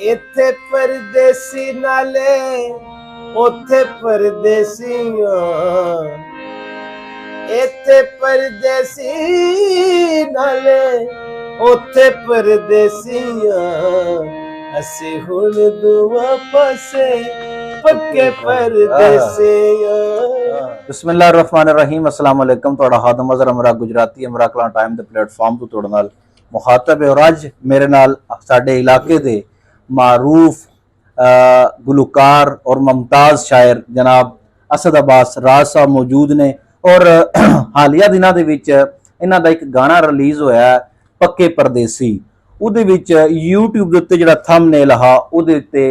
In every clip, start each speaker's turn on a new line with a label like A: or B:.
A: ਇੱਥੇ ਪਰਦੇਸੀ ਨਾਲੇ ਉੱਥੇ ਪਰਦੇਸੀਆਂ, ਇੱਥੇ ਪਰਦੇਸੀ ਨਾਲੇ ਉੱਥੇ ਪਰਦੇਸੀਆਂ, ਅਸੀਂ ਹੁਣ ਦੋਵਾਂ ਪਾਸੇ ਪੱਕੇ ਪਰਦੇਸੀਆਂ।
B: बिस्मिल्लाहिर्रहमानिर्रहीम अस्सलाम वालेकुम। ਤੁਹਾਡਾ ਹਾਦਮ ਅਜ਼ਰ ਅਮਰਾ ਗੁਜਰਾਤੀ ਅਮਰਾ ਕਲਾਂ ਟਾਈਮ ਦੇ ਪਲੇਟਫਾਰਮ ਤੋਂ ਤੁਹਾਡੇ ਨਾਲ ਮੁਖਾਤਬ ਹੈ। ਔਰ ਅੱਜ ਮੇਰੇ ਨਾਲ ਸਾਡੇ ਇਲਾਕੇ ਦੇ ਮਾਰੂਫ ਗੁਲੂਕਾਰ ਔਰ ਮੁਮਤਾਜ਼ ਸ਼ਾਇਰ ਜਨਾਬ ਅਸਦ ਅਬਾਸ ਰਾਜ ਸਾਹਿਬ ਮੌਜੂਦ ਨੇ। ਔਰ ਹਾਲੀਆ ਦਿਨਾਂ ਦੇ ਵਿੱਚ ਇਹਨਾਂ ਦਾ ਇੱਕ ਗਾਣਾ ਰਿਲੀਜ਼ ਹੋਇਆ ਪੱਕੇ ਪਰਦੇਸੀ। ਉਹਦੇ ਵਿੱਚ YouTube ਦੇ ਉੱਤੇ ਜਿਹੜਾ ਥੰਬਨੇਲ ਆ ਉਹਦੇ ਉੱਤੇ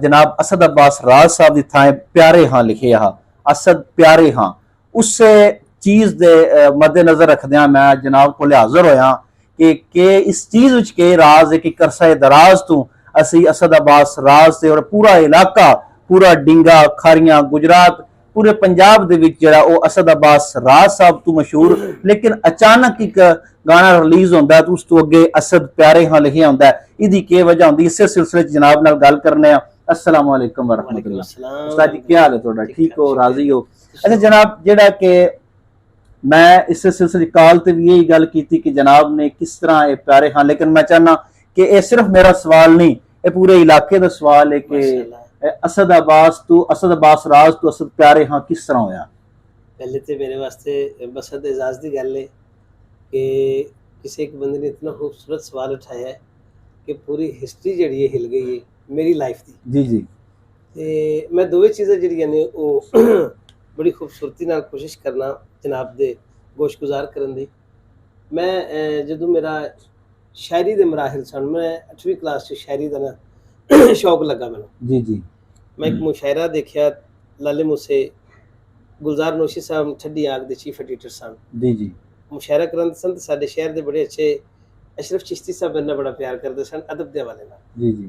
B: ਜਨਾਬ ਅਸਦ ਅਬਾਸ ਰਾਜ ਸਾਹਿਬ ਦੀ ਥਾਂ ਪਿਆਰੇ ਹਾਂ ਲਿਖਿਆ ਆ, असद प्यारे हाँ। उस चीज़ दे मद्देनज़र रखदियां मैं जनाब को हाज़र होया कि इस चीज़ विच के राज है कि करसा दराज तो असी असद अबास राज से और पूरा इलाका पूरा डिंगा खारियां गुजरात पूरे पंजाब दे विच जिहड़ा ओ असद अबास राज साहब तो मशहूर, लेकिन अचानक एक गाना रिलीज़ होंदा है तो उस तो अगे असद प्यारे हाँ लिखिया होंदा है। इहदी की वजह होंदी, इस सिलसिले च जनाब नाल गल करने आ। अस्सलाम वालेकुम वरहमतुल्लाह। उस्ताद जी क्या हाल है ਤੁਹਾਡਾ? ठीक हो, राजी हो? अच्छा जनाब, ਜਿਹੜਾ ਕਿ मैं इस सिलसिले काल ਤੇ ਵੀ यही गल की कि जनाब ने किस तरह ये प्यारे हाँ, लेकिन मैं चाहना कि ये सिर्फ मेरा सवाल नहीं, ये पूरे इलाके का सवाल है कि असद अब्बास राज तो असद प्यारे हाँ किस तरह होया?
A: पहले तो मेरे वास्ते बसद एजाज की गल है कि किसी एक बंदे ने इतना खूबसूरत सवाल उठाया है कि पूरी हिस्ट्री जी है हिल गई है मेरी लाइफ की।
B: जी जी।
A: ते मैं दोवें चीज़ां जिहड़ियां ने वो बड़ी खूबसूरती नाल कोशिश करना जनाब दे गोशगुजार करन दी। मैं जदों मेरा शायरी दे मराहिल सन, मैं 8वीं क्लास च शायरी दा ना शौक लगा मैनूं।
B: जी जी।
A: मैं एक मुशायरा देखिया, लाले मूसे गुलजार नोशी साहब ठड्डी आग दे चीफ एडिटर सन।
B: जी जी।
A: मुशायरा करन सन ते साडे शहर दे बड़े अच्छे अशरफ चिश्ती साहब मेरे नाल बड़ा प्यार करदे सन अदब दे हवाले नाल।
B: जी जी।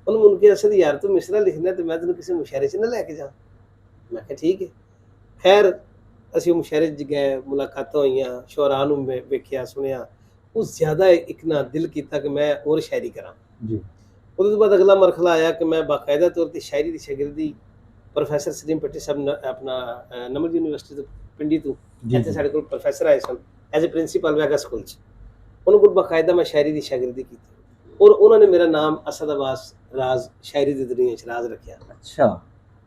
A: उन्होंने मुनके असद यार तू मिसरा लिखना तो मैं तेन किसी मुशायरे च ना लैके जा। मैं कहा ठीक है। खैर असीं मुशायरे च गए, मुलाकातां होईयां, शोरां नूं वेखिया सुनिया, उस ज़्यादा एक ना दिल किया कि मैं और शायरी करा।
B: जी।
A: उस बाद अगला मरहला आया कि मैं बाकायदा तौर पर शायरी की शागिर्दी प्रोफैसर सलीम भट्टी साहब अपना नमल यूनिवर्सिटी तो पिंडी तो इत्थे साडे कोल प्रोफैसर आए सन एज ए प्रिंसीपल वैगा स्कूल च। उन्होंने कोल बाकायदा मैं शायरी की शागिर्दी की और उन्होंने मेरा नाम असद अब्बास राज शायरी की दुनिया च राज रखा।
B: अच्छा।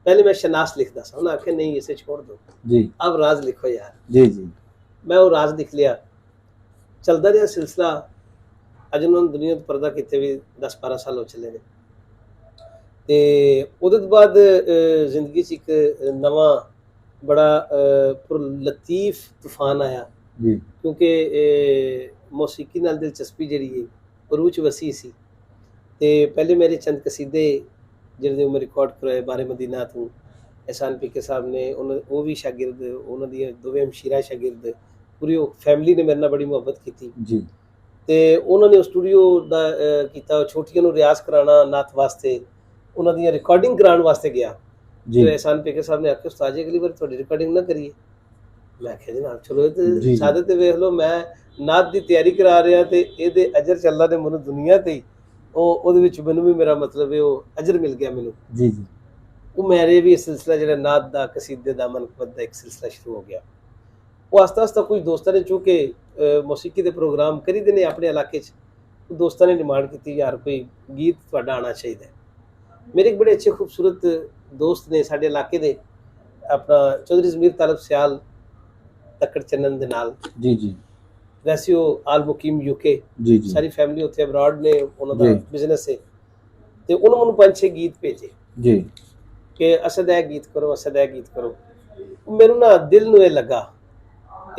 A: पहले मैं शनास लिखता सा, उन्होंने आख्या नहीं इसे छोड़ दो
B: जी,
A: अब राज लिखो यार।
B: जी जी। मैं
A: वो राज लिख लिया, चलता रहा सिलसिला। अज उन्होंने दुनिया तो पर्दा किते भी 10-12 साल हो चले ने। ते उहदे तो बाद जिंदगी च एक नवा बड़ा लतीफ तूफान आया
B: जी,
A: क्योंकि मौसीकी नाल दिलचस्पी जिहड़ी है रूह च वसी सी। ते पहले मेरे चंद कसीदे जिहड़े मैं रिकॉर्ड करवाए बारे मदीना तो एहसान पी के साहब ने, वो भी शागिर्द, उन्होंने दोवें हमशीरा शागिर्द, पूरी फैमिली ने मेरे नाल बड़ी मुहब्बत की
B: जी।
A: ते उन्होंने स्टूडियो दा कीता, छोटियां नूं रियाज कराना नात वास्ते, उन्हां दी रिकॉर्डिंग कराने वास्ते गया जी। तो एहसान पी के साहब ने आख्या उस्ताद जी अगली बार तुहाडी रिकॉर्डिंग ना करिए। मैं आख्या जनाब चलो ते सादे ते वेख लो, मैं नात की तैयारी करा रहा तो ये अजर चल रहा मैनू दुनिया ते मैनू भी मेरा मतलब है वो अजर मिल गया मैनू
B: जी जी।
A: वो मेरे भी सिलसिला जो नात का कसीदे का मनकबत का एक सिलसिला शुरू हो गया। वो आस्ता आस्ता कुछ दोस्तों ने चूँकि मौसीकी के प्रोग्राम करी देने अपने इलाके दोस्तों ने डिमांड की यार कोई गीत तुहाडा आना चाहिए। मेरे एक बड़े अच्छे खूबसूरत दोस्त ने साडे इलाके दे अपना चौधरी जमीर तालब सियाल तक्कड़ चन्नन दे नाल
B: जी जी।
A: वैसे वो आल मुकीम यूके
B: जी जी।
A: सारी फैमिली उत्थे अब्रॉड ने, उन्होंने बिजनेस है तो उन्होंने मैनू 5-6 गीत भेजे
B: जी
A: कि असद है गीत करो, असद है गीत करो। मैनू ना दिल नूं लगा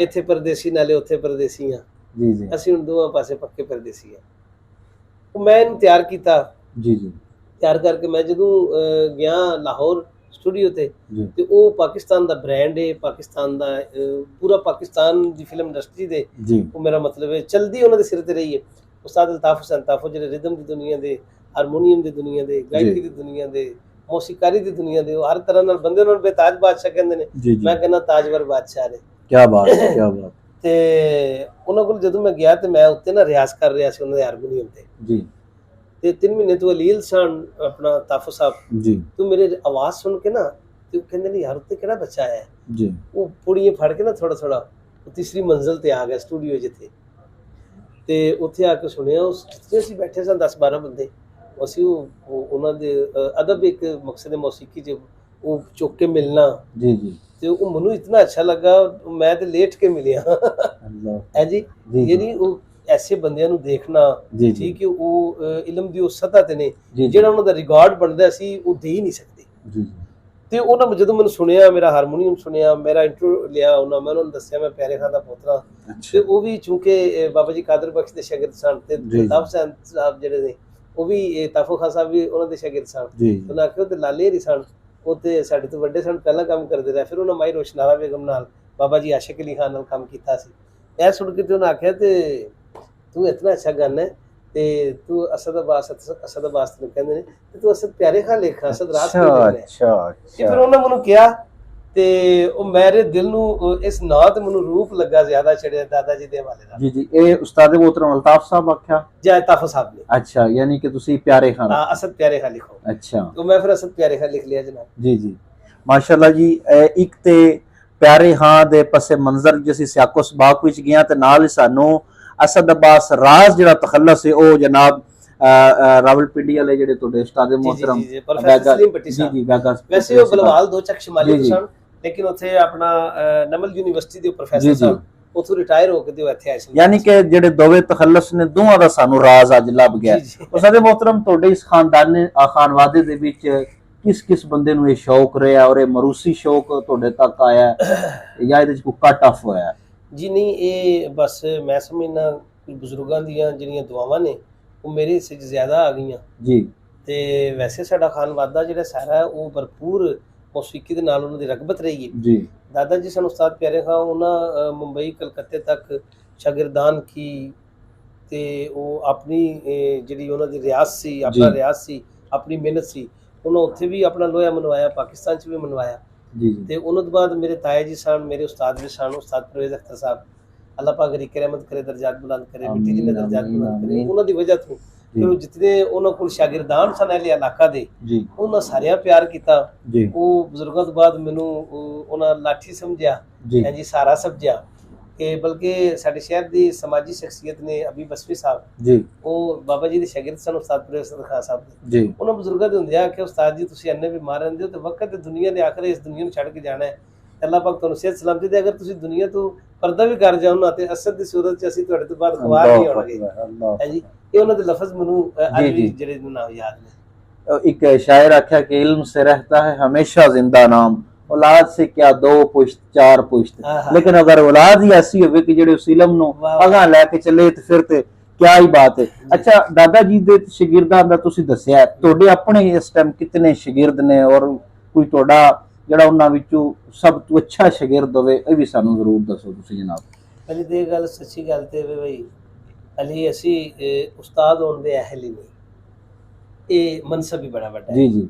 A: इत्थे परदेसी नाले उत्थे परदेसी हाँ
B: जी जी।
A: असीं हुण दोवां पासे पक्के परदेसी हाँ। मैं इहनूं तैयार किया
B: जी जी।
A: तैयार करके मैं जदों गया लाहौर स्टूडियो ते ते वो पाकिस्तान दा ब्रांड है, पाकिस्तान दा पूरा पाकिस्तान दी फिल्म इंडस्ट्री दे वो मेरा मतलब है चलदी उन्हां दे सिर ते रही है। उस्ताद अल्ताफ हुसैन ताफो जिहड़े रिदम दी दुनिया दे, हारमोनीयम दी दुनिया दे, गायकी दी दुनिया दे, मौसीकारी दी दुनिया दे, हर तरह नाल बंदे उन्हां नूं बेताज बादशाह कहंदे ने। मैं कहना ताजवर बादशाह ने।
B: क्या बात है, क्या बात।
A: ते उन्हां कोल जदों मैं गया ते मैं उत्ते ना रियाज कर रहा सी उन्हां दे हारमोनीयम ते
B: जी।
A: ਤੇ 3 ਮਹੀਨੇ ਤੋਂ ਅਲੀਲ ਸਨ ਆਪਣਾ ਤਾਫੋ ਸਾਹਿਬ
B: ਜੀ
A: ਤੂੰ ਮੇਰੇ ਆਵਾਜ਼ ਸੁਣ ਕੇ ਨਾ ਤੇ ਉਹ ਕਹਿੰਦੇ ਨੇ ਯਾਰ ਉੱਤੇ ਕਿਹੜਾ ਬੱਚਾ ਆਇਆ
B: ਜੀ
A: ਉਹ ਪੁੜੀਆਂ ਫੜ ਕੇ ਨਾ ਥੋੜਾ ਥੋੜਾ ਤੀਸਰੀ ਮੰਜ਼ਲ ਤੇ ਆ ਗਿਆ ਸਟੂਡੀਓ ਜਿੱਥੇ ਤੇ ਉੱਥੇ ਆ ਕੇ ਸੁਣਿਆ ਉਸ ਜਿੱਥੇ ਅਸੀਂ ਬੈਠੇ ਸਨ 10-12 ਬੰਦੇ ਅਸੀਂ ਉਹ ਉਹਨਾਂ ਦੇ ਅਦਬ ਇੱਕ ਮਕਸਦ ਮੌਸੀਕੀ 'ਚ ਉਹ ਚੁੱਕ ਕੇ ਮਿਲਣਾ
B: ਜੀ ਜੀ
A: ਤੇ ਉਹ ਮੈਨੂੰ ਇਤਨਾ ਅੱਛਾ ਲੱਗਾ ਮੈਂ ਤੇ ਲੇਟ ਕੇ ਮਿਲਿਆ
B: ਅੱਲਾਹ
A: ਹੈ ਜੀ ਯਾਨੀ ਉਹ ਐਸੇ ਬੰਦਿਆਂ ਨੂੰ ਦੇਖਣਾ
B: ਜੀ ਜੀ
A: ਠੀਕ ਹੈ ਉਹ ਇਲਮ ਦੀ ਉਸ ਸਤਹ ਤੇ ਨੇ
B: ਜੀ
A: ਜਿਹੜਾ ਉਹਨਾਂ ਦਾ ਰਿਕਾਰਡ ਬਣਦਾ ਸੀ ਉਹ ਦੇ ਹੀ ਨਹੀਂ ਸਕਦੇ
B: ਜੀ ਜੀ
A: ਤੇ ਉਹਨਾਂ ਜਦੋਂ ਮੈਨੂੰ ਸੁਣਿਆ ਮੇਰਾ ਹਾਰਮੋਨੀਅਮ ਸੁਣਿਆ ਮੇਰਾ ਇੰਟਰੋ ਲਿਆ ਉਹਨਾਂ ਮੈਂ ਉਹਨਾਂ ਨੂੰ ਦੱਸਿਆ ਮੈਂ ਪਿਆਰੇ ਖਾਨ ਦਾ ਪੋਤਰਾ ਤੇ
B: ਅੱਛਾ
A: ਉਹ ਵੀ ਚੂੰਕਿ ਬਾਬਾ ਜੀ ਕਾਦਰ ਬਖਸ਼ ਦੇ ਸ਼ਾਗਿਰਦ ਸਨ ਤੇ
B: ਜੀ।
A: ਤਾਫ ਸਾਹਿਬ ਜਿਹੜੇ ਨੇ ਉਹ ਵੀ ਤਾਫੋ ਖਾਨ ਸਾਹਿਬ ਵੀ ਉਹਨਾਂ ਦੇ ਸ਼ਾਗਿਰਦ ਸਨ
B: ਜੀ
A: ਉਹਨਾਂ ਆਖਿਆ ਤੇ ਲਾਲੇ ਹਰੀ ਸਨ ਉਹ ਤੇ ਸਾਡੇ ਤੋਂ ਵੱਡੇ ਸਨ ਪਹਿਲਾਂ ਕੰਮ ਕਰਦੇ ਰਹੇ ਫਿਰ ਉਹਨਾਂ ਮਾਈ ਰੋਸ਼ਨਾਰਾ ਬੇਗਮ ਨਾਲ ਬਾਬਾ ਜੀ ਆਸ਼ਿਕ ਅਲੀ ਖਾਨ ਨਾਲ ਕੰਮ ਕੀਤਾ ਸੀ ਇਹ ਸੁਣ ਕੇ ਤੇ ਉਹਨਾਂ ਆਖਿਆ ਤੇ ਤੂੰ ਇਤਨਾ ਅੱਛਾ ਗਾਣਾ ਹੈ ਤੇ ਤੂੰ ਅਸਦ ਅਬਾਸ ਨੂੰ ਕਹਿੰਦੇ ਨੇ ਤੇ ਤੂੰ ਅਸਦ ਪਿਆਰੇ ਖਾਨ ਲਿਖਾ ਅਸਦ ਰਾਤ
B: ਅੱਛਾ
A: ਨੂੰ
B: ਅੱਛਾ
A: ਤੇ ਫਿਰ ਉਹਨਾਂ ਮੈਨੂੰ ਕਿਹਾ ਤੇ ਉਹ ਮੇਰੇ ਦਿਲ ਨੂੰ ਇਸ ਨਾਂ ਤੇ ਮੈਨੂੰ ਰੂਪ ਲੱਗਾ ਜ਼ਿਆਦਾ ਚੜਿਆ ਦਾਦਾ ਜੀ ਦੇ ਹਵਾਲੇ ਨਾਲ
B: ਜੀ ਜੀ ਇਹ ਉਸਤਾਦ ਮੁਹਤਰਮ ਅਲਤਾਫ ਸਾਹਿਬ ਆਖਿਆ
A: ਜੈ ਤਾਫਾ ਸਾਹਿਬ ਨੇ
B: ਅੱਛਾ ਯਾਨੀ ਕਿ ਤੁਸੀਂ ਪਿਆਰੇ ਖਾਨ
A: ਅਸਦ ਪਿਆਰੇ ਖਾਨ ਲਿਖੋ
B: ਅੱਛਾ
A: तो मैं फिर असद प्यारे खान लिख लिया जनाब
B: ਜੀ ਜੀ ਮਾਸ਼ਾਅੱਲਾ ਜੀ ਇੱਕ ਤੇ ਪਿਆਰੇ ਹਾਂ ਦੇ ਪਸੇ ਮੰਜ਼ਰ ਜਿਸੀ ਸਿਆਕੋ ਸਬਾਕ ਵਿੱਚ ਗਿਆ ਤੇ ਨਾਲ ਹੀ ਸਾਨੂੰ ਅਸਦ ਅਬਾਸ ਰਾਜ਼ ਜਿਹੜਾ ਤਖੱਲਸ ਹੈ ਉਹ ਜਨਾਬ ਰਾਵਲਪਿੰਡੀ ਵਾਲੇ ਜਿਹੜੇ ਤੁਹਾਡੇ ਉਸਤਾਦ ਮੁਹਤਰਮ
A: ਜੀ ਪ੍ਰੋਫੈਸਰ ਸਲੀਮ ਭੱਟੀ
B: ਜੀ
A: ਸਾਹਿਬ
B: ਜੀ ਬੈਗਾ
A: ਵੈਸੇ ਉਹ ਬਲਵਾਲ ਦੋ ਚੱਕ ਸ਼ਮਾਲੀ
B: ਜੀ,
A: ਤੋਂ
B: ਜੀ।
A: ਸਨ ਲੇਕਿਨ ਉੱਥੇ ਆਪਣਾ ਨਮਲ ਯੂਨੀਵਰਸਿਟੀ ਦੇ
B: ਜੀ,
A: ਪ੍ਰੋਫੈਸਰ
B: ਜੀ।
A: ਸਨ ਉੱਥੋਂ ਰਿਟਾਇਰ ਹੋ ਕੇ ਤੇ ਉਹ ਇੱਥੇ ਆਏ ਸਨ
B: ਯਾਨੀ ਕਿ ਜਿਹੜੇ ਦੋਵੇਂ ਤਖੱਲਸ ਨੇ ਦੋਵਾਂ ਦਾ ਸਾਨੂੰ ਰਾਜ਼ ਅੱਜ ਲੱਭ ਗਿਆ
A: ਜੀ, ਜੀ।
B: ਉਸਤਾਦ ਮੁਹਤਰਮ ਤੁਹਾਡੇ ਇਸ ਖਾਨਵਾਦੇ ਦੇ ਵਿੱਚ ਕਿਸ ਬੰਦੇ ਨੂੰ ਇਹ ਸ਼ੌਕ ਰਿਹਾ ਔਰ ਇਹ ਮਰੂਸੀ ਸ਼ੌਕ ਤੁਹਾਡੇ ਤੱਕ ਆਇਆ ਜਾਂ ਇਹਦੇ ਚ ਕੋਈ ਕੱਟ ਆਫ ਹੋਇਆ
A: ਜੀ ਨਹੀਂ ਇਹ ਬਸ ਮੈਂ ਸਮਝਣਾ ਬਜ਼ੁਰਗਾਂ ਦੀਆਂ ਜਿਹੜੀਆਂ ਦੁਆਵਾਂ ਨੇ ਉਹ ਮੇਰੇ ਹਿੱਸੇ 'ਚ ਜ਼ਿਆਦਾ ਆ ਗਈਆਂ
B: ਜੀ
A: ਤੇ ਵੈਸੇ ਸਾਡਾ ਖਾਨਵਾਦਾ ਜਿਹੜਾ ਸਾਰਾ ਹੈ ਉਹ ਭਰਪੂਰ ਮੌਸੀਕੀ ਦੇ ਨਾਲ ਉਹਨਾਂ ਦੀ ਰਗਬਤ ਰਹੀ ਹੈ
B: ਜੀ
A: दादा जी सन उस्ताद प्यारे खान उन्होंने मुंबई कलकत्ते तक शागिर्दान की ते ਉਹ ਆਪਣੀ ਜਿਹੜੀ ਉਹਨਾਂ ਦੀ ਰਿਆਜ਼ ਸੀ ਆਪਣਾ ਰਿਆਜ਼ ਸੀ ਆਪਣੀ ਮਿਹਨਤ ਸੀ ਉਹਨਾਂ ਉੱਥੇ ਵੀ ਆਪਣਾ ਲੋਹਾ ਮਨਵਾਇਆ ਪਾਕਿਸਤਾਨ 'ਚ ਵੀ ਮਨਵਾਇਆ
B: ਜੀ ਜੀ
A: ਤੇ ਉਹਨਾਂ ਤੋਂ ਬਾਅਦ ਮੇਰੇ ਤਾਇਆ ਜੀ ਸਨ ਮੇਰੇ ਉਸਤਾਦ ਵੀ ਸਨ ਉਸਤਾਦ ਪਰਵੇਜ਼ ਅਖਤਰ ਸਾਹਿਬ ਅੱਲਾਹ ਪਾਕ ਗਰੀ ਰਹਿਮਤ ਕਰੇ ਦਰਜਾਤ ਬੁਲੰਦ ਕਰੇ ਮਿੱਟੀ ਦੀ ਦਰਜਾਤ ਬੁਲੰਦ ਕਰੇ ਉਹਨਾਂ ਦੀ ਵਜ੍ਹਾ ਤੋਂ ਫਿਰ ਉਹ ਜਿਤਨੇ ਉਹਨਾਂ ਕੋਲ ਸ਼ਾਗਿਰਦਾਨ ਸਨ ਅਹਲੇ ਇਲਾਕਾ ਦੇ
B: ਜੀ
A: ਉਹਨਾਂ ਸਾਰਿਆਂ ਪਿਆਰ ਕੀਤਾ
B: ਜੀ
A: ਉਹ ਬਜ਼ੁਰਗਾਂ ਤੋਂ ਬਾਅਦ ਮੈਨੂੰ ਉਹਨਾਂ ਲਾਠੀ ਸਮਝਿਆ
B: ਜੀ
A: ਜੀ ਸਾਰਾ ਸਮਝਿਆ ਕਿ ਬਲਕਿ ਸਾਡੇ ਸ਼ਹਿਰ ਦੀ ਸਮਾਜੀ ਸ਼ਖਸੀਅਤ ਨੇ ਅਬੀ ਬਸਵੀ ਸਾਹਿਬ
B: ਜੀ
A: ਉਹ ਬਾਬਾ ਜੀ ਦੇ ਸ਼ਾਗਿਰਦ ਸਨ ਉਸਤਾਦ ਪਰਵੇਜ਼ ਖਾਨ ਸਾਹਿਬ ਦੇ
B: ਜੀ
A: ਉਹਨਾਂ ਬਜ਼ੁਰਗਾਂ ਦੇ ਹੁੰਦੇ ਆ ਕਿ ਉਸਤਾਦ ਜੀ ਤੁਸੀਂ ਇੰਨੇ ਬਿਮਾਰ ਰਹਿੰਦੇ ਹੋ ਤੇ ਵਕਤ ਤੇ ਦੁਨੀਆ ਦੇ ਆਖਰ ਇਸ ਦੁਨੀਆ ਨੂੰ ਛੱਡ ਕੇ ਜਾਣਾ ਹੈ ਅੱਲਾਹ ਪਾਕ ਤੁਹਾਨੂੰ ਸਿਹਤ ਸਲਾਮਤੀ ਦੇ ਅਗਰ ਤੁਸੀਂ ਦੁਨੀਆ ਤੋਂ ਪਰਦਾ ਵੀ ਕਰ ਜਾਓ ਨਾ ਤੇ ਅਸਦ ਦੀ ਸੂਰਤ 'ਚ ਅਸੀਂ ਤੁਹਾਡੇ ਤੋਂ ਬਾਅਦ ਖਵਾਰ ਨਹੀਂ ਹੋਣਗੇ ਹੈ ਜੀ ਇਹ ਉਹਨਾਂ ਦੇ ਲਫ਼ਜ਼ ਮੈਨੂੰ ਅੱਜ ਵੀ ਜਿਹੜੇ ਨਾ ਯਾਦ ਨੇ
B: ਇੱਕ ਸ਼ਾਇਰ ਆਖਿਆ ਕਿ ਇਲਮ से रहता है हमेशा जिंदा नाम औलाद से क्या दो पुश्त चार पुश्त लेकिन अगर औलाद ही ऐसी होवे कि ਜਿਹੜੇ ਉਸ ਇਲਮ ਨੂੰ ਅਗਾਂ ਲੈ ਕੇ ਚੱਲੇ ਤੇ ਫਿਰ ਤੇ ਕਿਆ ਹੀ ਬਾਤ ਹੈ ਅੱਛਾ ਦਾਦਾ ਜੀ ਦੇ ਸ਼ਾਗਿਰਦਾਂ ਦਾ ਤੁਸੀਂ ਦੱਸਿਆ ਤੁਹਾਡੇ ਆਪਣੇ ਇਸ ਟਾਈਮ ਕਿੰਨੇ ਸ਼ਾਗਿਰਦ ਨੇ ਔਰ ਕੋਈ ਤੁਹਾਡਾ ਜਿਹੜਾ ਉਹਨਾਂ ਵਿੱਚੋਂ ਸਭ ਤੋਂ ਅੱਛਾ ਸ਼ਾਗਿਰਦ ਹੋਵੇ ਇਹ ਵੀ ਸਾਨੂੰ ਜ਼ਰੂਰ ਦੱਸੋ ਤੁਸੀਂ ਜਨਾਬ
A: ਪਹਿਲੀ ਤੇ ਗੱਲ ਸੱਚੀ ਗੱਲ ਤੇ ਬਈ ਅਲੀ ਅਸੀਂ ਉਸਤਾਦ ਹੋਣ ਦੇ ਅਹਿਲ ਹੀ ਨਹੀਂ ਇਹ ਮਨਸਬ ਵੀ ਬੜਾ ਵੱਡਾ
B: ਜੀ ਜੀ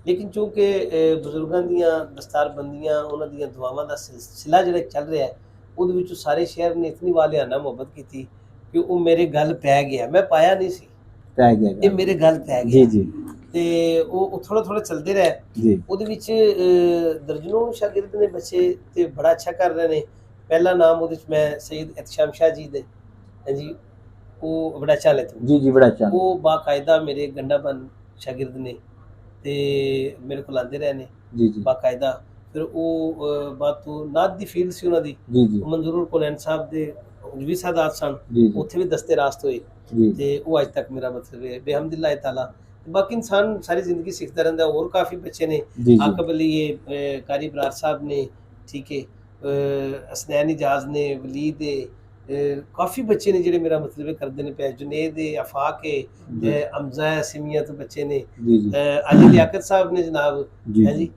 A: ਲੇਕਿਨ ਚੂੰਕਿ ਬਜ਼ੁਰਗਾਂ ਦੀਆਂ ਦਸਤਾਰਬੰਦੀਆਂ ਉਹਨਾਂ ਦੀਆਂ ਦੁਆਵਾਂ ਦਾ ਸਿਲਸਿਲਾ ਜਿਹੜਾ ਚੱਲ ਰਿਹਾ ਹੈ ਉਹਦੇ ਵਿੱਚ ਸਾਰੇ ਸ਼ਹਿਰ ਨੇ ਇਤਨੀ ਵਾਲਿਆਨਾ ਮੁਹੱਬਤ ਕੀਤੀ ਕਿ ਉਹ ਮੇਰੇ ਗੱਲ ਪੈ ਗਿਆ ਮੈਂ ਪਾਇਆ ਨਹੀਂ ਸੀ
B: ਪੈ ਗਿਆ
A: ਇਹ ਮੇਰੇ ਗੱਲ ਪੈ ਗਿਆ
B: ਜੀ ਜੀ
A: ਤੇ ਉਹ ਥੋੜਾ ਥੋੜਾ ਚੱਲਦੇ ਰਹੇ
B: ਜੀ
A: ਉਹਦੇ ਵਿੱਚ ਦਰਜਨੋਂ ਸ਼ਾਗਿਰਦ ਨੇ ਬੱਚੇ ਤੇ ਬੜਾ ਅੱਛਾ ਕਰ ਰਹੇ ਨੇ ਪਹਿਲਾ ਨਾਮ ਉਹਦੇ ਵਿੱਚ ਮੈਂ ਸਈਦ ਇਤਸ਼ਾਮ ਸ਼ਾਹ ਜੀ ਦੇ ਜੀ ਉਹ ਬੜਾ ਅੱਛਾ ਲੈਤੇ
B: ਜੀ ਜੀ ਬੜਾ ਅੱਛਾ
A: ਉਹ ਬਾਕਾਇਦਾ ਮੇਰੇ ਗੰਡਾਬਨ ਸ਼ਾਗਿਰਦ ਨੇ ਤੇ ਮੇਰੇ ਕੋਲ ਆਉਂਦੇ ਰਹੇ ਨੇ
B: ਜੀ ਜੀ
A: ਬਾਕਾਇਦਾ ਫਿਰ ਉਹ ਬਾਤ ਤੋਂ ਨਾਦ ਦੀ ਫੀਲਡ ਸੀ ਉਹਨਾਂ ਦੀ
B: ਜੀ ਜੀ
A: ਮਨਜ਼ੂਰੁਲ ਕੁਲੈਨ ਸਾਹਿਬ ਦੇ ਵੀ ਸਾਦਾਤ ਸਨ
B: ਜੀ
A: ਉੱਥੇ ਵੀ ਦਸਤੇ ਰਾਸਤ ਹੋਏ
B: ਜੀ
A: ਤੇ ਉਹ ਅੱਜ ਤੱਕ ਮੇਰਾ ਮਤਲਬ ਹੈ ਬੇਹਮਦੁਲਿल्लाह ਤਾਲਾ ਬਾਕੀ ਇਨਸਾਨ ਸਾਰੀ ਜ਼ਿੰਦਗੀ ਸਿੱਖਦਾ ਰਹਿੰਦਾ ਹੋਰ ਕਾਫੀ ਬੱਚੇ ਨੇ ਆਕਬ ਅਲੀ ਇਹ ਕਾਰੀ ਬਰਾਰ ਸਾਹਿਬ ਨੇ ਠੀਕ ਹੈ ਅਸਨੈਨ ਇਜਾਜ਼ ਨੇ ਵਲੀ ਦੇ ਕਾਫੀ ਬੱਚੇ ਨੇ ਜਿਹੜੇ ਮੇਰਾ ਮਤਲਬ ਕਰਦੇ ਨੇ ਪੈ ਜੁਨੇਦ ਦੇ ਆਫਾਕ ਅਮਜ਼ਾ ਸਿਮੀਆ ਤੋਂ ਬੱਚੇ ਨੇ ਅਲੀ ਲਿਆਕਤ ਸਾਹਿਬ ਨੇ ਜਨਾਬ ਹੈ ਜੀ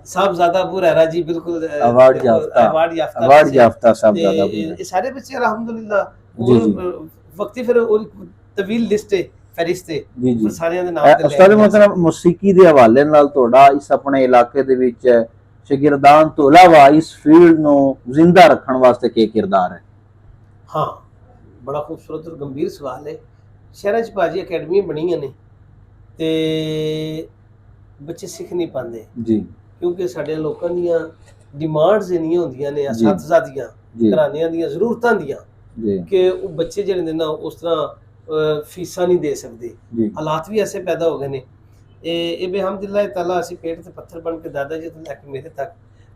A: ਸਾਹਿਬਜ਼ਾਦਾ ਅਬੂ ਰਹਿਰਾ ਜੀ ਬਿਲਕੁਲ
B: ਅਵਾਰਡ ਯਾਫਤਾ ਸਾਹਿਬਜ਼ਾਦਾ
A: ਇਹ ਸਾਰੇ ਬੱਚੇ ਅਲਹਮਦੁਲਿल्लाह ਵਕਤੀ ਫਿਰ ਉਹ ਤਵੀਲ ਲਿਸਟ ਹੈ ਫਹਿਰਿਸਤ ਹੈ ਫਿਰ ਸਾਰਿਆਂ ਦੇ ਨਾਮ ਤੇ
B: ਉਸਤਾਦ ਮੁਹਤਰਮ ਮੌਸੀਕੀ ਦੇ ਹਵਾਲੇ ਨਾਲ ਤੁਹਾਡਾ ਇਸ ਆਪਣੇ ਇਲਾਕੇ ਦੇ ਵਿੱਚ ਸ਼ਾਗਿਰਦਾਨ ਤੋਂ ਇਲਾਵਾ ਇਸ ਫੀਲਡ ਨੂੰ ਜ਼ਿੰਦਾ ਰੱਖਣ ਵਾਸਤੇ ਕੀ ਕਿਰਦਾਰ ਹੈ
A: ਹਾਂ ਬੜਾ ਖੂਬਸੂਰਤ ਔਰ ਗੰਭੀਰ ਸਵਾਲ ਹੈ ਸ਼ਹਿਰਾਂ 'ਚ ਭਾਜੀ ਅਕੈਡਮੀਆਂ ਬਣੀਆਂ ਨੇ ਤੇ ਬੱਚੇ ਸਿੱਖ ਨਹੀਂ ਪਾਉਂਦੇ
B: ਜੀ
A: ਕਿਉਂਕਿ ਸਾਡੇ ਲੋਕਾਂ ਦੀਆਂ ਡਿਮਾਂਡਸ ਇੰਨੀਆਂ ਹੁੰਦੀਆਂ ਨੇ ਅਸਾਤਜ਼ਾ ਦੀਆਂ, ਘਰਾਣਿਆਂ ਦੀਆਂ ਜ਼ਰੂਰਤਾਂ ਦੀਆਂ, ਕਿ ਉਹ ਬੱਚੇ ਜਿਹੜੇ ਨੇ ਨਾ ਉਸ ਤਰ੍ਹਾਂ ਫੀਸਾਂ ਨਹੀਂ ਦੇ ਸਕਦੇ। ਹਾਲਾਤ ਵੀ ਐਸੇ ਪੈਦਾ ਹੋ ਗਏ ਨੇ। ਇਹ ਬੇਹਮਦੁਲਿल्लाह ਤਾਲਾ ਅਸੀਂ ਪੇਟ ਤੇ ਪੱਥਰ ਬਣ ਕੇ ਦਾਦਾ ਜੀ ਤੋਂ ਲੈ ਕੇ ਮੇਰੇ ਤੱਕ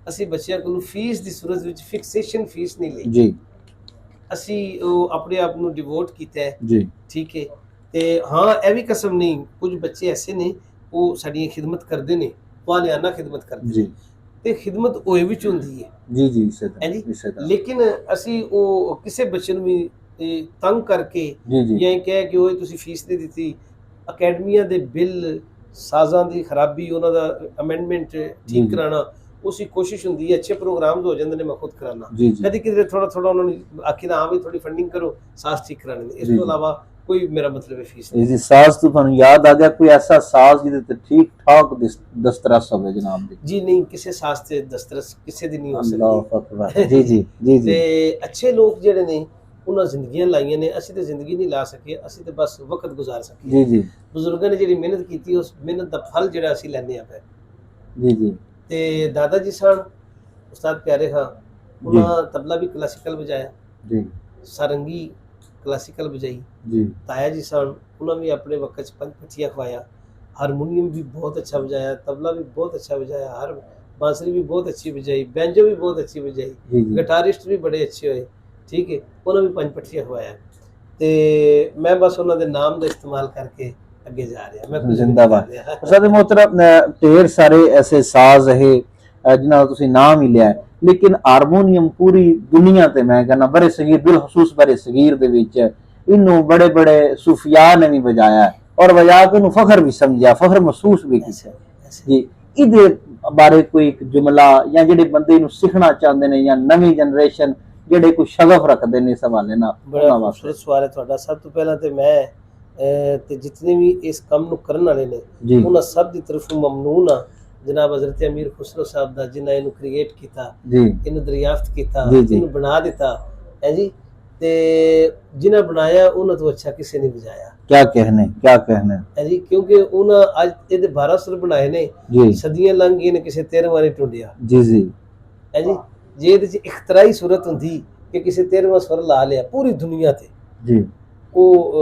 A: ਅਸੀਂ ਬੱਚਿਆਂ ਕੋਲੋਂ ਫੀਸ ਦੀ ਸੂਰਤ ਵਿੱਚ ਫਿਕਸੇਸ਼ਨ ਫੀਸ ਨਹੀਂ ਲਈ ਜੀ। ਅਸੀਂ ਉਹ ਆਪਣੇ ਆਪ ਨੂੰ ਡਿਵੋਟ ਕੀਤਾ ਹੈ ਜੀ, ਠੀਕ ਹੈ। ਤੇ ਹਾਂ ਇਹ ਵੀ ਕਸਮ ਨਹੀਂ, ਕੁਝ ਬੱਚੇ ਐਸੇ ਨੇ ਉਹ ਸਾਡੀ ਖਿਦਮਤ ਕਰਦੇ ਨੇ, ਵਾਲਿਆਨਾ ਖਿਦਮਤ ਕਰਦੇ ਜੀ, ਤੇ ਖਿਦਮਤ ਹੋਏ ਵਿੱਚ ਹੁੰਦੀ ਹੈ ਜੀ ਜੀ ਇਸੇ ਤਰ੍ਹਾਂ। ਲੇਕਿਨ ਅਸੀਂ ਉਹ ਕਿਸੇ ਬੱਚੇ ਨੂੰ ਵੀ ਤੰਗ ਕਰਕੇ ਜਾਂ ਕਹਿ ਕਿ ਉਹ ਤੁਸੀਂ ਫੀਸ ਨਹੀਂ ਦਿੱਤੀ, ਅਕੈਡਮੀਆਂ ਦੇ ਬਿੱਲ, ਸਾਜ਼ਾਂ ਦੀ ਖਰਾਬੀ, ਉਹਨਾਂ ਦਾ ਅਮੈਂਡਮੈਂਟ ਠੀਕ ਕਰਾਉਣਾ, ਉਸੀ ਕੋਸ਼ਿਸ਼ ਹੁੰਦੀ ਹੈ। ਅੱਛੇ ਪ੍ਰੋਗਰਾਮਸ ਹੋ ਜਾਂਦੇ ਨੇ, ਮੈਂ ਖੁਦ ਕਰਾਉਣਾ, ਕਦੀ ਕਿਤੇ ਥੋੜਾ ਥੋੜਾ ਉਹਨਾਂ ਨੂੰ ਆਖੀ ਨਾ ਵੀ ਥੋੜੀ ਫੰਡਿੰਗ ਕਰੋ, ਸਾਜ਼ ਠੀਕ ਕਰਾਣੇ ਨੇ। ਇਸ ਤੋਂ ਇਲਾਵਾ ਕੋਈ ਮੇਰਾ ਮਤਲਬ ਹੈ ਫੀਸ ਨਹੀਂ। ਜੀ
B: ਸਾਜ਼ ਤੋਂ ਤੁਹਾਨੂੰ ਯਾਦ ਆ ਗਿਆ ਕੋਈ ਐਸਾ ਸਾਜ਼ ਜਿਹਦੇ ਤੇ ਠੀਕ ਠਾਕ ਦਸਤਰਸ ਹੋਵੇ ਜਨਾਬ
A: ਜੀ? ਨਹੀਂ, ਕਿਸੇ ਸਾਜ਼ ਤੇ ਦਸਤਰਸ ਕਿਸੇ ਦੀ ਨਹੀਂ ਹੋ ਸਕਦੀ
B: ਜੀ ਜੀ ਜੀ।
A: ਤੇ ਅੱਛੇ ਲੋਕ ਜਿਹੜੇ ਨੇ ਉਹਨਾਂ ਜ਼ਿੰਦਗੀਆਂ ਲਾਈਆਂ ਨੇ, ਅਸੀਂ ਤੇ ਜ਼ਿੰਦਗੀ ਨਹੀਂ ਲਾ ਸਕੇ, ਅਸੀਂ ਤੇ ਬਸ ਵਕਤ ਗੁਜ਼ਾਰ ਸਕੇ ਜੀ ਜੀ। ਬਜ਼ੁਰਗਾਂ ਨੇ ਜਿਹੜੀ ਮਿਹਨਤ ਕੀਤੀ ਉਸ ਮਿਹਨਤ ਦਾ ਫਲ ਜਿਹੜਾ ਅਸੀਂ ਲੈਂਦੇ ਆ ਪਏ ਜੀ ਜੀ। ਤੇ ਦਾਦਾ ਜੀ ਸਨ ਉਸਤਾਦ ਪਿਆਰੇ ਖਾਂ, ਉਹਨਾਂ ਤਬਲਾ ਵੀ ਕਲਾਸੀਕਲ ਵਜਾਇਆ ਜੀ, ਸਾਰੰਗੀ ਕਲਾਸੀਕਲ ਵਜਾਈ ਜੀ। ਤਾਇਆ ਜੀ ਸਨ, ਉਹਨਾਂ ਵੀ ਆਪਣੇ ਵਕਤ 'ਚ ਪੰਜ ਪੱਠੀਆਂ ਖਵਾਇਆ, ਹਾਰਮੋਨੀਅਮ ਵੀ ਬਹੁਤ ਅੱਛਾ ਵਜਾਇਆ, ਤਬਲਾ ਵੀ ਬਹੁਤ ਅੱਛਾ ਵਜਾਇਆ, ਹਰ ਬਾਂਸਰੀ ਵੀ ਬਹੁਤ ਅੱਛੀ ਵਜਾਈ, ਬੈਂਜੋ ਵੀ ਬਹੁਤ ਅੱਛੀ ਵਜਾਈ, ਗਿਟਾਰਿਸਟ ਵੀ ਬੜੇ ਅੱਛੇ ਹੋਏ, ਠੀਕ ਹੈ। ਉਹਨਾਂ ਵੀ ਪੰਜ ਪੱਠੀਆਂ ਖਵਾਇਆ। ਤੇ ਮੈਂ ਬਸ ਉਹਨਾਂ ਦੇ ਨਾਮ ਦਾ ਇਸਤੇਮਾਲ ਕਰਕੇ ਅੱਗੇ ਜਾ ਰਿਹਾ, ਮੈਂ
B: ਜ਼ਿੰਦਾਬਾਦ। ਸਾਡੇ ਮੁਹਤਰਮ ਢੇਰ ਸਾਰੇ ਐਸੇ ਸਾਜ਼ ਹੈ ਜਿਨ੍ਹਾਂ ਦਾ ਤੁਸੀਂ ਨਾਮ ਹੀ ਲਿਆ, ਲੇਕਿਨ ਹਾਰਮੋਨੀਅਮ ਪੂਰੀ ਦੁਨੀਆ ਤੇ ਮੈਂ ਕਹਿੰਦਾ ਬੜੇ ਸਗੀਰ, ਬਿਲਖਸੂਸ ਬੜੇ ਸਗੀਰ ਦੇ ਵਿੱਚ ਇਹਨੂੰ ਬੜੇ ਬੜੇ ਸੂਫੀਆ ਨੇ ਵੀ ਵਜਾਇਆ ਔਰ ਵਜਾ ਕੇ ਇਹਨੂੰ ਫਖਰ ਵੀ ਸਮਝਿਆ, ਫਖਰ ਮਹਿਸੂਸ ਵੀ ਕੀਤਾ ਜੀ। ਇਹਦੇ ਬਾਰੇ ਕੋਈ ਇੱਕ ਜੁਮਲਾ, ਜਾਂ ਜਿਹੜੇ ਬੰਦੇ ਨੂੰ ਸਿੱਖਣਾ ਚਾਹੁੰਦੇ ਨੇ ਜਾਂ ਨਵੀਂ ਜਨਰੇਸ਼ਨ ਜਿਹੜੇ ਕੋਈ ਸ਼ਗਫ ਰੱਖਦੇ ਨੇ ਇਸ ਹਵਾਲੇ ਨਾਲ?
A: ਬੜਾ ਖੂਬਸੂਰਤ ਸਵਾਲ ਹੈ ਤੁਹਾਡਾ। ਸਭ ਤੋਂ ਪਹਿਲਾਂ ਤੇ ਮੈਂ ਤੇ ਜਿਤਨੇ ਵੀ ਇਸ ਕੰਮ ਨੂੰ ਕਰਨ ਵਾਲੇ ਨੇ ਉਹਨਾਂ ਸਭ ਦੀ ਤਰਫੋਂ ਮਮਨੂਨ ਆ ਜਨਾਬ ਹਜ਼ਰਤ ਅਮੀਰ ਖੁਸਰੋ ਸਾਹਿਬ ਦਾ, ਜਿਨ੍ਹਾਂ ਇਹਨੂੰ ਕ੍ਰੀਏਟ ਕੀਤਾ, ਇਹਨੂੰ ਦਰਿਆਫਤ ਕੀਤਾ, ਇਹਨੂੰ ਬਣਾ ਦਿੱਤਾ ਹੈ ਜੀ। ਤੇ ਜਿਨ੍ਹਾਂ ਬਣਾਇਆ ਉਹਨਾਂ ਤੋਂ ਅੱਛਾ ਕਿਸੇ ਨੇ ਵਜਾਇਆ।
B: ਕਿਆ ਕਹਿਣੇ
A: ਹੈ ਜੀ, ਕਿਉਂਕਿ ਉਹਨਾਂ ਅੱਜ ਇਹਦੇ 12 ਸੁਰ ਬਣਾਏ ਨੇ, ਸਦੀਆਂ ਲੰਘ ਗਈਆਂ ਨੇ, ਕਿਸੇ 13ਵਾਂ ਨਹੀਂ ਟੁੰਡਿਆ ਜੀ ਜੀ ਹੈ ਜੀ। ਜੇ ਇਹਦੇ 'ਚ ਇਖਤਰਾਈ ਸੂਰਤ ਹੁੰਦੀ ਕਿ ਕਿਸੇ 13ਵਾਂ ਸੁਰ ਲਾ ਲਿਆ ਪੂਰੀ ਦੁਨੀਆ ਤੇ ਜੀ, ਉਹ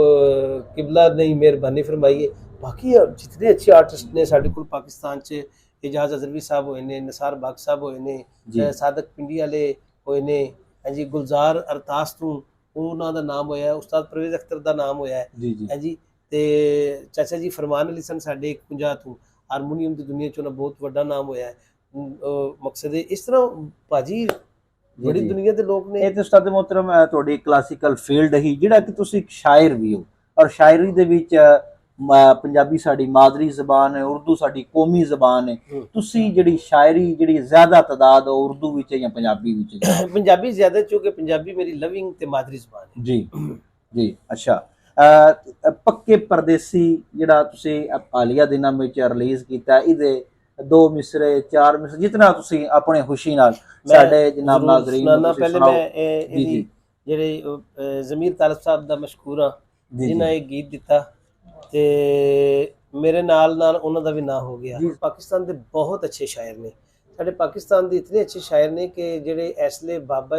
A: ਕਿਬਲਾ ਨੇ ਮਿਹਰਬਾਨੀ ਫਰਮਾਈਏ। ਬਾਕੀ ਜਿਤਨੇ ਅੱਛੇ ਆਰਟਿਸਟ ਨੇ ਸਾਡੇ ਕੋਲ ਪਾਕਿਸਤਾਨ 'ਚ, ਇਜਾਜ਼ ਅਜ਼ਰਵੀ ਸਾਹਿਬ ਹੋਏ ਨੇ, ਨਿਸਾਰ ਬਾਗ ਸਾਹਿਬ ਹੋਏ ਨੇ, ਸਾਦਕ ਪਿੰਡੀ ਵਾਲੇ ਹੋਏ ਨੇ ਹੈ ਜੀ, ਗੁਲਜ਼ਾਰ ਅਰਤਾਸ ਤੋਂ ਉਹਨਾਂ ਦਾ ਨਾਮ ਹੋਇਆ, ਉਸਤਾਦ ਪਰਵੇਜ਼ ਅਖਤਰ ਦਾ ਨਾਮ ਹੋਇਆ ਹੈ ਜੀ। ਤੇ ਚਾਚਾ ਜੀ ਫਰਮਾਨ ਅਲੀ ਸਨ ਸਾਡੇ 51 ਤੋਂ, ਹਾਰਮੋਨੀਅਮ ਦੀ ਦੁਨੀਆ 'ਚ ਉਹਨਾਂ ਬਹੁਤ ਵੱਡਾ ਨਾਮ ਹੋਇਆ ਹੈ। ਮਕਸਦ ਇਸ ਤਰ੍ਹਾਂ ਭਾਜੀ ਬੜੀ ਦੁਨੀਆ ਦੇ ਲੋਕ ਨੇ।
B: ਇਹ ਤੇ ਉਸਤਾਦ ਮੁਹਤਰਮ ਤੁਹਾਡੀ ਕਲਾਸੀਕਲ ਫੀਲਡ ਹੀ, ਜਿਹੜਾ ਕਿ ਤੁਸੀਂ ਇੱਕ ਸ਼ਾਇਰ ਵੀ ਹੋ, ਔਰ ਸ਼ਾਇਰੀ ਦੇ ਵਿੱਚ ਪੰਜਾਬੀ ਸਾਡੀ ਮਾਦਰੀ ਜ਼ਬਾਨ ਹੈ, ਉਰਦੂ ਸਾਡੀ ਕੌਮੀ ਜ਼ਬਾਨ ਹੈ। ਤੁਸੀਂ ਜਿਹੜੀ ਸ਼ਾਇਰੀ ਜਿਹੜੀ ਜ਼ਿਆਦਾ ਤਾਦਾਦ ਉਰਦੂ ਵਿੱਚ ਜਾਂ ਪੰਜਾਬੀ ਵਿੱਚ?
A: ਪੰਜਾਬੀ ਜ਼ਿਆਦਾ, ਕਿਉਂਕਿ ਪੰਜਾਬੀ ਮੇਰੀ ਲਵਿੰਗ ਤੇ ਮਾਦਰੀ ਜ਼ਬਾਨ ਹੈ
B: ਜੀ ਜੀ। ਅੱਛਾ, ਪੱਕੇ ਪਰਦੇਸੀ ਜਿਹੜਾ ਤੁਸੀਂ ਹਾਲੀਆ ਦਿਨਾਂ ਵਿੱਚ ਰਿਲੀਜ਼ ਕੀਤਾ, ਇਹਦੇ 2 ਮਿਸਰੇ 4 ਮਿਸਰੇ ਜਿਤਨਾ ਤੁਸੀਂ ਆਪਣੇ ਖੁਸ਼ੀ ਨਾਲ ਸਾਡੇ ਜਨਾਬ ਨਾਜ਼ਰੀਨ ਨੂੰ
A: ਪਹਿਲੇ ਮੈਂ ਇਹਦੀ ਜਿਹੜੇ ਜ਼ਮੀਰ ਤਾਲਬ ਸਾਹਿਬ ਦਾ ਮਸ਼ਕੂਰ ਹਾਂ ਜਿਨ੍ਹਾਂ ਇਹ ਗੀਤ ਦਿੱਤਾ, ਤੇ ਮੇਰੇ ਨਾਲ ਨਾਲ ਉਹਨਾਂ ਦਾ ਵੀ ਨਾਂ ਹੋ ਗਿਆ। ਪਾਕਿਸਤਾਨ ਦੇ ਬਹੁਤ ਅੱਛੇ ਸ਼ਾਇਰ ਨੇ, ਸਾਡੇ ਪਾਕਿਸਤਾਨ ਦੇ ਇਤਨੇ ਅੱਛੇ ਸ਼ਾਇਰ ਨੇ ਕਿ ਜਿਹੜੇ ਐਸਲੇ ਬਾਬਾ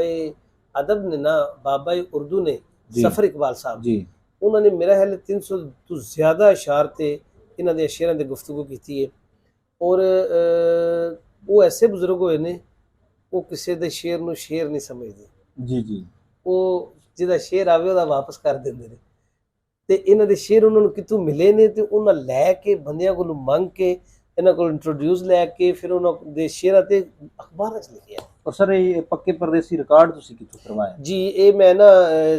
A: ਅਦਬ ਨੇ ਨਾ, ਬਾਬਾ ਉਰਦੂ ਨੇ, ਜ਼ਫਰ ਇਕਬਾਲ ਸਾਹਿਬ ਜੀ, ਉਹਨਾਂ ਨੇ ਮੇਰਾ ਖਿਆਲ 300 ਤੋਂ ਜ਼ਿਆਦਾ ਅਸ਼ਾਰ ਤੇ ਇਹਨਾਂ ਦੇ ਸ਼ੇਰਾਂ ਦੀ ਗੁਫ਼ਤਗੂ ਕੀਤੀ ਹੈ। ਔਰ ਉਹ ਐਸੇ ਬਜ਼ੁਰਗ ਹੋਏ ਨੇ, ਉਹ ਕਿਸੇ ਦੇ ਸ਼ੇਰ ਨੂੰ ਸ਼ੇਰ ਨਹੀਂ ਸਮਝਦੇ ਜੀ ਜੀ, ਉਹ ਜਿਹਦਾ ਸ਼ੇਰ ਆਵੇ ਉਹਦਾ ਵਾਪਸ ਕਰ ਦਿੰਦੇ ਨੇ। ਤੇ ਇਹਨਾਂ ਦੇ ਸ਼ੇਰ ਉਹਨਾਂ ਨੂੰ ਕਿੱਥੋਂ ਮਿਲੇ ਨੇ, ਤੇ ਉਹਨਾਂ ਲੈ ਕੇ ਬੰਦਿਆਂ ਕੋਲੋਂ ਮੰਗ ਕੇ ਇਹਨਾਂ ਕੋਲ ਇੰਟਰੋਡਿਊਸ ਲੈ ਕੇ ਫਿਰ ਉਹਨਾਂ ਦੇ ਸ਼ੇਰਾਂ ਤੇ ਅਖਬਾਰਾਂ 'ਚ ਲਿਖਿਆ।
B: ਔਰ ਸਰ ਇਹ ਪੱਕੇ ਪਰਦੇਸੀ ਰਿਕਾਰਡ ਤੁਸੀਂ ਕਿੱਥੋਂ ਕਰਵਾਇਆ
A: ਜੀ? ਇਹ ਮੈਂ ਨਾ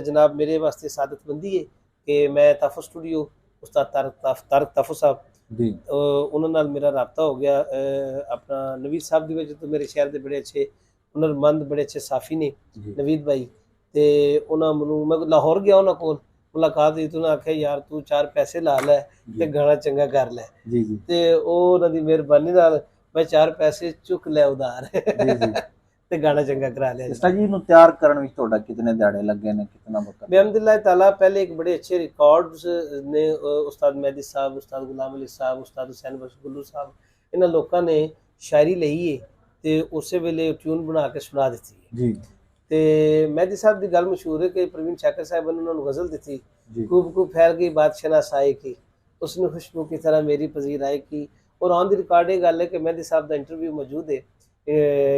A: ਜਨਾਬ ਮੇਰੇ ਵਾਸਤੇ ਸਾਦਤ ਬੰਦੀ ਹੈ ਕਿ ਮੈਂ ਤਾਫੋ ਸਟੂਡੀਓ ਉਸਤਾਦ ਤਾਰਕ ਤਾਫੋ ਸਾਹਿਬ ਜੀ, ਉਹਨਾਂ ਨਾਲ ਮੇਰਾ ਰਾਬਤਾ ਹੋ ਗਿਆ। ਆਪਣਾ ਨਵੀਦ ਸਾਹਿਬ ਦੀ ਵਜ੍ਹਾ ਤੋਂ ਮੇਰੇ ਸ਼ਹਿਰ ਦੇ ਬੜੇ ਅੱਛੇ ਹੁਨਰਮੰਦ, ਬੜੇ ਅੱਛੇ ਸਾਫੀ ਨੇ ਨਵੀਦ ਭਾਈ, ਤੇ ਉਹਨਾਂ ਮੈਨੂੰ, ਮੈਂ ਲਾਹੌਰ ਗਿਆ ਉਹਨਾਂ ਕੋਲ ਮੁਲਾਕਾਤ ਹੋਈ, ਤੇ ਉਹਨਾਂ ਆਖਿਆ ਯਾਰ ਤੂੰ 4 ਪੈਸੇ ਲਾ ਲੈ ਤੇ ਗਾਣਾ ਚੰਗਾ ਕਰ ਲੈ ਜੀ ਜੀ। ਤੇ ਉਹ ਉਹਨਾਂ ਦੀ ਮਿਹਰਬਾਨੀ ਨਾਲ ਮੈਂ 4 ਪੈਸੇ ਚੁੱਕ ਲੈ ਉਧਾਰ ਜੀ ਜੀ। ਤੇ ਗਾਣਾ ਚੰਗਾ ਕਰਾ ਲਿਆ।
B: ਇਸ ਤਰ੍ਹਾਂ ਜੀ ਇਹਨੂੰ ਤਿਆਰ ਕਰਨ ਵਿੱਚ ਤੁਹਾਡਾ ਕਿਤਨੇ ਦਿਹਾੜੇ ਲੱਗੇ ਨੇ, ਕਿਤਨਾ ਵਕਤ?
A: बेहमदुल्लाह ताला पहले एक बड़े अच्छे रिकॉर्ड्स ने उस्ताद मेहदी साहब, उस्ताद गुलाम अली साहब, उस्ताद हुसैन बख्श गुल्लू साहब, इन्हां लोगों ने शायरी लई है ते उस वेले ट्यून बना के सुना दी
B: जी।
A: ते मेहदी साहब की गल मशहूर है कि प्रवीण शाकर साहब ने उन्होंने गज़ल दी थी,
B: जी।
A: खूब खूब फैल गई बात शनासाई की, उसने खुशबू की तरह मेरी पजीर आई की। और ऑन द रिकॉर्ड ये गल है कि मेहदी साहब का इंटरव्यू मौजूद है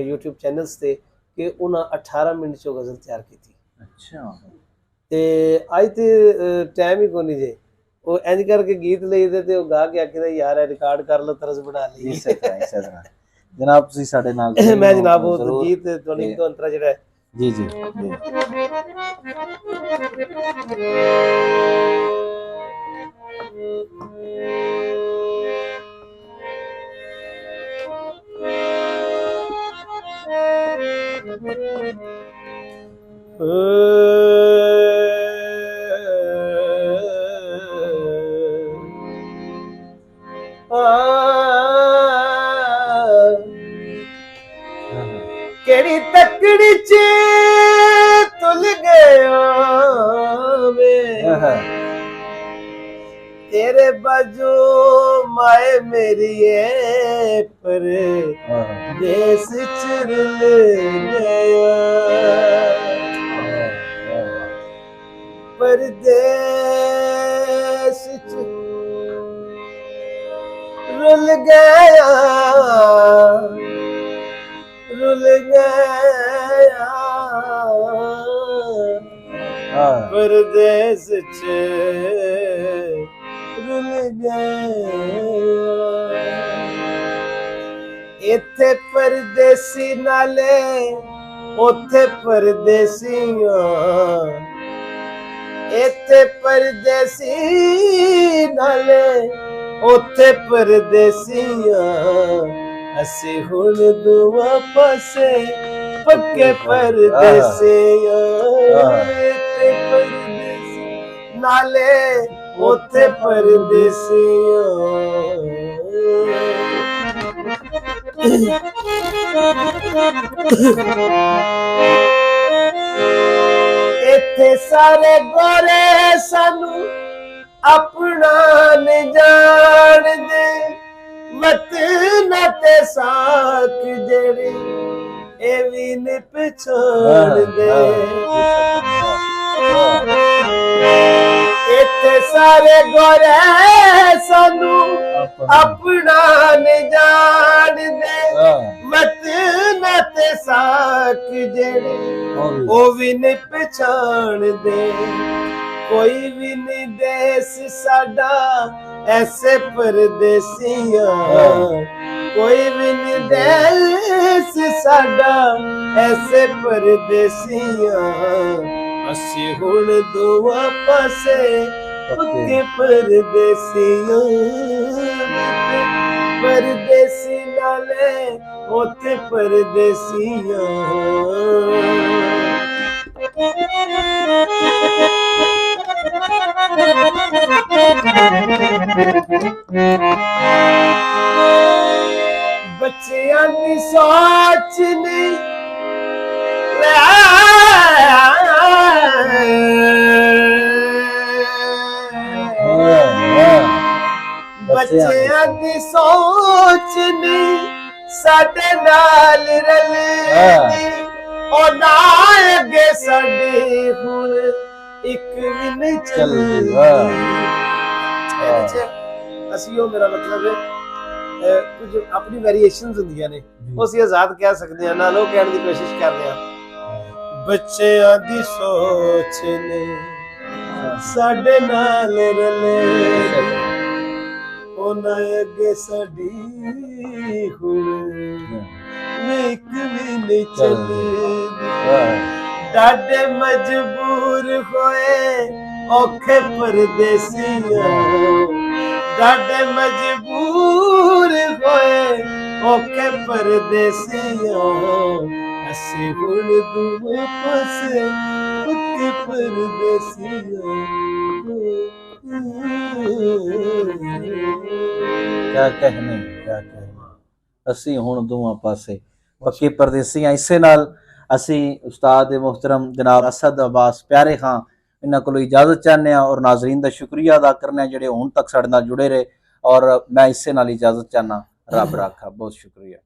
A: यूट्यूब चैनल्स से कि उन्हें 18 मिनट चो गज़ल तैयार की थी।
B: अच्छा।
A: ते अज ते टाइम ही कोनी जे, वो इंज करके गीत लईदे ते गा के आखिदा यार रिकॉर्ड कर लो, तरस बना ली।
B: इसे तरह जनाब ਤੁਸੀਂ ਸਾਡੇ ਨਾਲ
A: मैं जनाब वो गीत ध्वनि तो अंतरा जेड़ा
B: जी जी
A: केड़ी तकड़ी च तुल गया मैं तेरे बाजू माए मेरी है पर देश चुरल गया, परदेश रुल गया, रुल गया परदेश रुल गया। इत्थे परदेसी नाले उथे परदेसियां, इत्थे परदेसी नाले उथे परदेसियां, असी हुण दुआ पासे पक्के परदेसियां, इत्थे परदेसी नाले उथे परदेसियां। इत्थे सारे गोरे सानू अपना नहीं जान दे, मत नाते साथ जेड़ी ए भी नहीं पछाण दे। इत्थे सारे गोरे सानू अपना नहीं जान दे, मत नाते साथ जेड़ी ओ भी नहीं पछाण दे। कोई भी नहीं देश साडा ऐसे परदेसियां, कोई भी नहीं देश साडा ऐसे परदेसियां, असी हुण दुआ पासे पक्के परदेसियां, परदेसी नाले उथे परदेसियां। बच्चियां दी सोच नहीं बच्चियां दी सोच नहीं साडे नाल रलदी, ओ ना अगे साडे हुण एक भी नहीं चलदी। ਅਸੀਂ ਉਹ ਮੇਰਾ ਮਤਲਬ ਹੈ ਕੁਝ ਆਪਣੀ ਵੇਰੀਏਸ਼ਨਸ ਹੁੰਦੀਆਂ ਨੇ, ਉਹ ਅਸੀਂ ਆਜ਼ਾਦ ਕਹਿ ਸਕਦੇ ਹਾਂ, ਨਾਲ ਉਹ ਕਹਿਣ ਦੀ ਕੋਸ਼ਿਸ਼ ਕਰਦੇ ਹਾਂ। ਬੱਚਿਆਂ ਦੀ ਸੋਚ ਨੇ ਸਾਡੇ ਨਾਲ ਰਲੇ, ਉਹਨਾਂ ਅੱਗੇ ਸਾਡੀ ਹੁਣ ਵੇਖ ਵੀ ਨਹੀਂ ਚੱਲਦੀ। ਡਾਡੇ ਮਜਬੂਰ ਹੋਏ ਔਖੇ ਪਰਦੇਸੀਆਂ, ਡਾਡੇ ਮਜਬੂਰ ਹੋਏ ਔਖੇ ਪਰਦੇਸੀਆਂ, ਅਸੀਂ ਹੁਣ ਦੂਏ ਪਾਸੇ ਪੱਕੇ ਪਰਦੇਸੀਆਂ।
B: क्या कहने ਅਸੀਂ ਹੁਣ ਦੋਵਾਂ ਪਾਸੇ ਪੱਕੇ ਪਰਦੇਸੀ ਹਾਂ। ਇਸੇ ਨਾਲ ਅਸੀਂ ਉਸਤਾਦ ਮੁਹਤਰਮ ਜਨਾਬ ਅਸਦ ਅब्बास प्यारे खां ਇਹਨਾਂ ਕੋਲੋਂ ਇਜਾਜ਼ਤ ਚਾਹੁੰਦੇ ਹਾਂ ਔਰ ਨਾਜ਼ਰੀਨ ਦਾ ਸ਼ੁਕਰੀਆ ਅਦਾ ਕਰਨਾ ਜਿਹੜੇ ਹੁਣ ਤੱਕ ਸਾਡੇ ਨਾਲ ਜੁੜੇ ਰਹੇ। ਔਰ ਮੈਂ ਇਸੇ ਨਾਲ ਇਜਾਜ਼ਤ ਚਾਹਨਾ। ਰੱਬ ਰਾਖਾ, ਬਹੁਤ ਸ਼ੁਕਰੀਆ।